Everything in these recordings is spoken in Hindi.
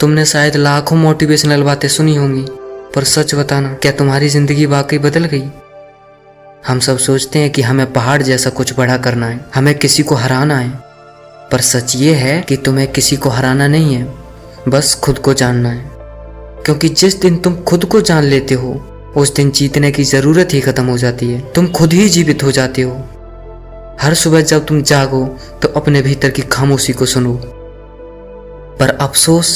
तुमने शायद लाखों मोटिवेशनल बातें सुनी होंगी, पर सच बताना, क्या तुम्हारी जिंदगी वाकई बदल गई? हम सब सोचते हैं कि हमें पहाड़ जैसा कुछ बड़ा करना है, हमें किसी को हराना है, पर सच ये है कि तुम्हें किसी को हराना नहीं है, बस खुद को जानना है। क्योंकि जिस दिन तुम खुद को जान लेते हो, उस दिन जीतने की जरूरत ही खत्म हो जाती है। तुम खुद ही जीवित हो जाते हो। हर सुबह जब तुम जागो तो अपने भीतर की खामोशी को सुनो। पर अफसोस,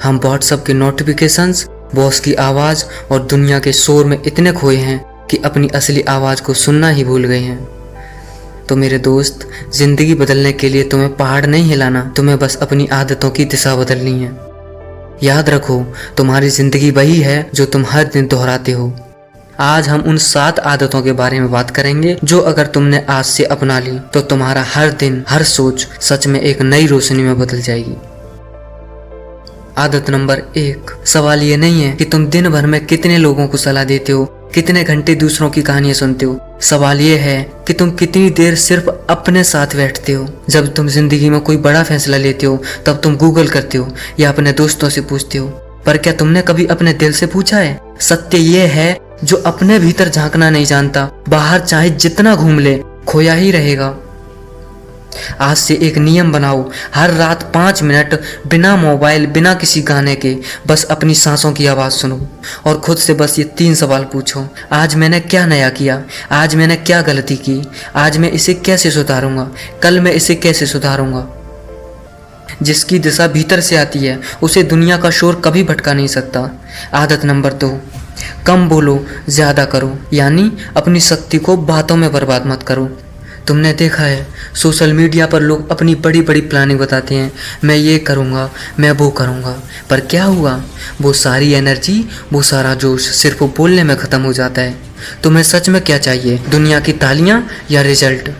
हम व्हाट्सएप के नोटिफिकेशंस, बॉस की आवाज और दुनिया के शोर में इतने खोए हैं कि अपनी असली आवाज को सुनना ही भूल गए हैं। तो मेरे दोस्त, जिंदगी बदलने के लिए तुम्हें पहाड़ नहीं हिलाना, तुम्हें बस अपनी आदतों की दिशा बदलनी है। याद रखो, तुम्हारी जिंदगी वही है जो तुम हर दिन दोहराते हो। आज हम उन 7 आदतों के बारे में बात करेंगे जो अगर तुमने आज से अपना ली तो तुम्हारा हर दिन, हर सोच सच में एक नई रोशनी में बदल जाएगी। आदत नंबर 1। सवाल ये नहीं है कि तुम दिन भर में कितने लोगों को सलाह देते हो, कितने घंटे दूसरों की कहानियां सुनते हो। सवाल ये है कि तुम कितनी देर सिर्फ अपने साथ बैठते हो। जब तुम जिंदगी में कोई बड़ा फैसला लेते हो तब तुम गूगल करते हो या अपने दोस्तों से पूछते हो, पर क्या तुमने कभी अपने दिल से पूछा है? सत्य ये है, जो अपने भीतर झांकना नहीं जानता, बाहर चाहे जितना घूम ले, खोया ही रहेगा। आज से एक नियम बनाओ, हर रात 5 मिनट बिना मोबाइल, बिना किसी गाने के बस अपनी सांसों की आवाज़ सुनो और खुद से बस ये 3 सवाल पूछो। आज मैंने क्या नया किया? आज मैंने क्या गलती की? आज मैं इसे कैसे सुधारूंगा? कल मैं इसे कैसे सुधारूंगा? जिसकी दिशा भीतर से आती है उसे दुनिया का शोर कभी भटका नहीं सकता। आदत नंबर 2। कम बोलो, ज़्यादा करो। यानी अपनी शक्ति को बातों में बर्बाद मत करो। तुमने देखा है, सोशल मीडिया पर लोग अपनी बड़ी बड़ी प्लानिंग बताते हैं, मैं ये करूँगा, मैं वो करूँगा, पर क्या हुआ? वो सारी एनर्जी, वो सारा जोश सिर्फ बोलने में ख़त्म हो जाता है। तुम्हें सच में क्या चाहिए? दुनिया की तालियाँ या रिजल्ट?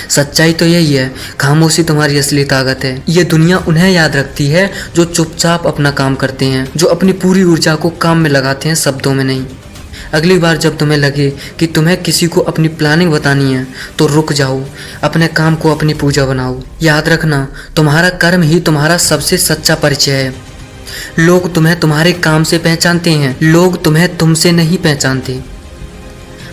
सच्चाई तो यही है, खामोशी तुम्हारी असली ताकत है। ये दुनिया उन्हें याद रखती है जो चुपचाप अपना काम करते हैं, जो अपनी पूरी ऊर्जा को काम में लगाते हैं, शब्दों में नहीं। अगली बार जब तुम्हें लगे कि तुम्हें किसी को अपनी प्लानिंग बतानी है तो रुक जाओ, अपने काम को अपनी पूजा बनाओ। याद रखना, तुम्हारा कर्म ही तुम्हारा सबसे सच्चा परिचय है। लोग तुम्हें तुम्हारे काम से पहचानते हैं, लोग तुम्हें तुमसे नहीं पहचानते।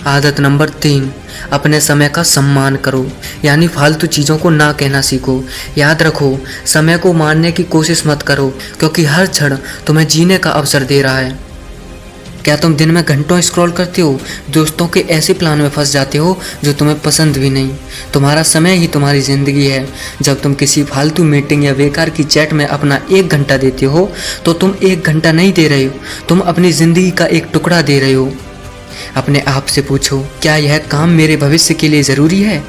आदत नंबर 3। अपने समय का सम्मान करो, यानी फालतू चीज़ों को ना कहना सीखो। याद रखो, समय को मारने की कोशिश मत करो, क्योंकि हर क्षण तुम्हें जीने का अवसर दे रहा है। क्या तुम दिन में घंटों स्क्रॉल करते हो, दोस्तों के ऐसे प्लान में फंस जाते हो जो तुम्हें पसंद भी नहीं? तुम्हारा समय ही तुम्हारी ज़िंदगी है। जब तुम किसी फालतू मीटिंग या बेकार की चैट में अपना 1 घंटा देते हो तो तुम 1 घंटा नहीं दे रहे हो, तुम अपनी ज़िंदगी का एक टुकड़ा दे रहे हो। अपने आप से पूछो, क्या यह काम मेरे भविष्य के लिए ज़रूरी है?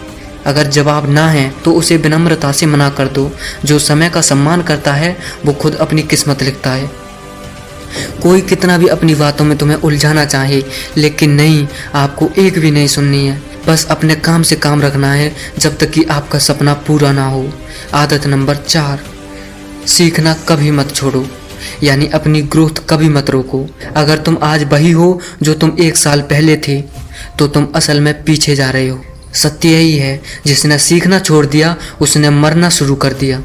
अगर जवाब ना है तो उसे विनम्रता से मना कर दो। जो समय का सम्मान करता है वो खुद अपनी किस्मत लिखता है। कोई कितना भी अपनी बातों में तुम्हें उलझाना चाहे, लेकिन नहीं, आपको एक भी नहीं सुननी है। बस अपने काम से काम रखना है जब तक कि आपका सपना पूरा ना हो। आदत नंबर 4। सीखना कभी मत छोड़ो, यानी अपनी ग्रोथ कभी मत रोको। अगर तुम आज वही हो जो तुम 1 साल पहले थे तो तुम असल में पीछे जा रहे हो। सत्य यही है, जिसने सीखना छोड़ दिया उसने मरना शुरू कर दिया।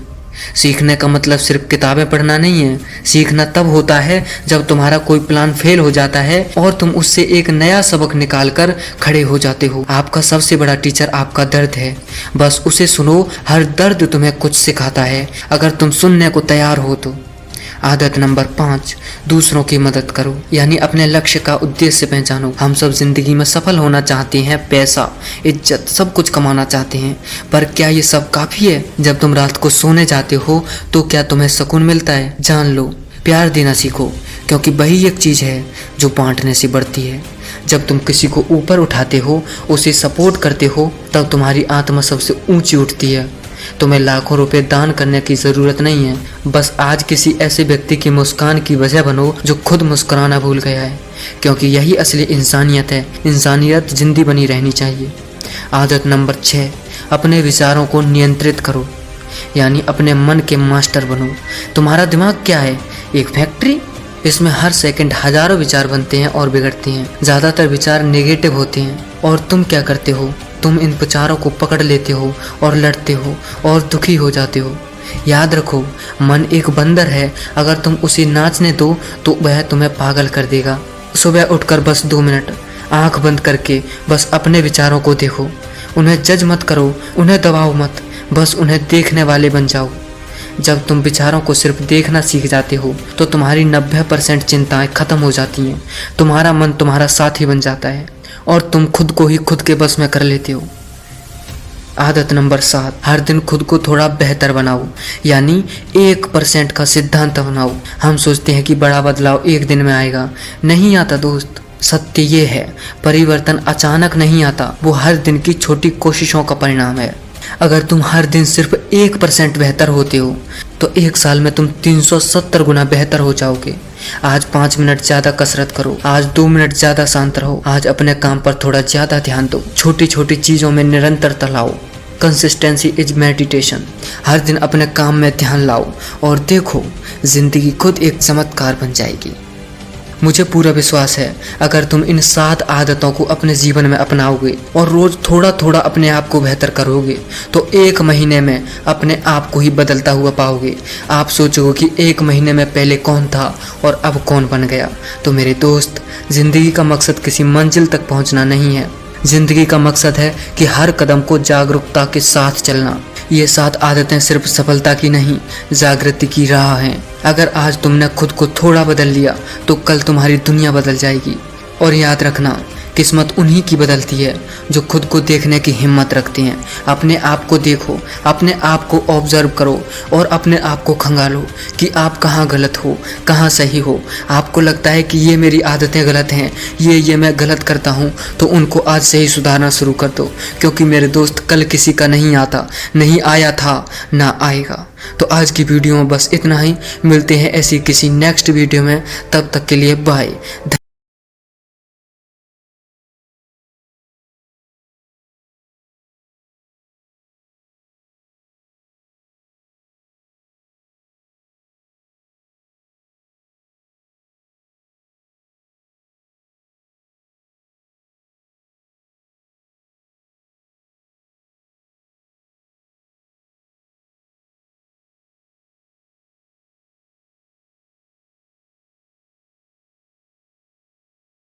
सीखने का मतलब सिर्फ किताबें पढ़ना नहीं है। सीखना तब होता है जब तुम्हारा कोई प्लान फेल हो जाता है और तुम उससे एक नया सबक निकाल कर खड़े हो जाते हो। आपका सबसे बड़ा टीचर आपका दर्द है, बस उसे सुनो। हर दर्द तुम्हें कुछ सिखाता है, अगर तुम सुनने को तैयार हो तो। आदत नंबर 5। दूसरों की मदद करो, यानी अपने लक्ष्य का उद्देश्य पहचानो। हम सब जिंदगी में सफल होना चाहते हैं, पैसा, इज्जत, सब कुछ कमाना चाहते हैं, पर क्या ये सब काफ़ी है? जब तुम रात को सोने जाते हो तो क्या तुम्हें सुकून मिलता है? जान लो, प्यार देना सीखो, क्योंकि वही एक चीज़ है जो बांटने से बढ़ती है। जब तुम किसी को ऊपर उठाते हो, उसे सपोर्ट करते हो, तब तुम्हारी आत्मा सबसे ऊंची उठती है। तुम्हें लाखों रुपए दान करने की ज़रूरत नहीं है, बस आज किसी ऐसे व्यक्ति की मुस्कान की वजह बनो जो खुद मुस्कुराना भूल गया है, क्योंकि यही असली इंसानियत है। इंसानियत जिंदी बनी रहनी चाहिए। आदत नंबर 6। अपने विचारों को नियंत्रित करो, यानी अपने मन के मास्टर बनो। तुम्हारा दिमाग क्या है? एक फैक्ट्री? इसमें हर सेकंड हजारों विचार बनते हैं और बिगड़ते हैं। ज़्यादातर विचार नेगेटिव होते हैं और तुम क्या करते हो? तुम इन विचारों को पकड़ लेते हो और लड़ते हो और दुखी हो जाते हो। याद रखो, मन एक बंदर है, अगर तुम उसे नाचने दो तो वह तुम्हें पागल कर देगा। सुबह उठकर बस 2 मिनट आंख बंद करके बस अपने विचारों को देखो। उन्हें जज मत करो, उन्हें दबाओ मत, बस उन्हें देखने वाले बन जाओ। जब तुम विचारों को सिर्फ देखना सीख जाते हो तो तुम्हारी 90% चिंताएं खत्म हो जाती हैं। तुम्हारा मन तुम्हारा साथी बन जाता है और तुम खुद को ही खुद के बस में कर लेते हो। आदत नंबर 7, हर दिन खुद को थोड़ा बेहतर बनाओ, यानी 1% का सिद्धांत बनाओ। हम सोचते हैं कि बड़ा बदलाव एक दिन में आएगा, नहीं आता दोस्त। सत्य ये है, परिवर्तन अचानक नहीं आता, वो हर दिन की छोटी कोशिशों का परिणाम है। अगर तुम हर दिन सिर्फ 1% बेहतर होते हो तो 1 साल में तुम 370 गुना बेहतर हो जाओगे। आज 5 मिनट ज्यादा कसरत करो, आज 2 मिनट ज्यादा शांत रहो, आज अपने काम पर थोड़ा ज्यादा ध्यान दो, छोटी छोटी चीजों में निरंतरता लाओ। Consistency is meditation. हर दिन अपने काम में ध्यान लाओ और देखो, जिंदगी खुद एक चमत्कार बन जाएगी। मुझे पूरा विश्वास है, अगर तुम इन 7 आदतों को अपने जीवन में अपनाओगे और रोज थोड़ा थोड़ा अपने आप को बेहतर करोगे तो 1 महीने में अपने आप को ही बदलता हुआ पाओगे। आप सोचोगे कि 1 महीने में पहले कौन था और अब कौन बन गया। तो मेरे दोस्त, जिंदगी का मकसद किसी मंजिल तक पहुंचना नहीं है, जिंदगी का मकसद है कि हर कदम को जागरूकता के साथ चलना। ये 7 आदतें सिर्फ सफलता की नहीं, जागृति की राह हैं। अगर आज तुमने खुद को थोड़ा बदल लिया तो कल तुम्हारी दुनिया बदल जाएगी। और याद रखना, किस्मत उन्हीं की बदलती है जो खुद को देखने की हिम्मत रखते हैं। अपने आप को देखो, अपने आप को ऑब्जर्व करो और अपने आप को खंगालो कि आप कहाँ गलत हो, कहाँ सही हो। आपको लगता है कि ये मेरी आदतें गलत हैं, ये मैं गलत करता हूँ, तो उनको आज से ही सुधारना शुरू कर दो, क्योंकि मेरे दोस्त, कल किसी का नहीं आता, नहीं आया था, ना आएगा। तो आज की वीडियो में बस इतना ही। मिलते हैं ऐसी किसी नेक्स्ट वीडियो में, तब तक के लिए बाय।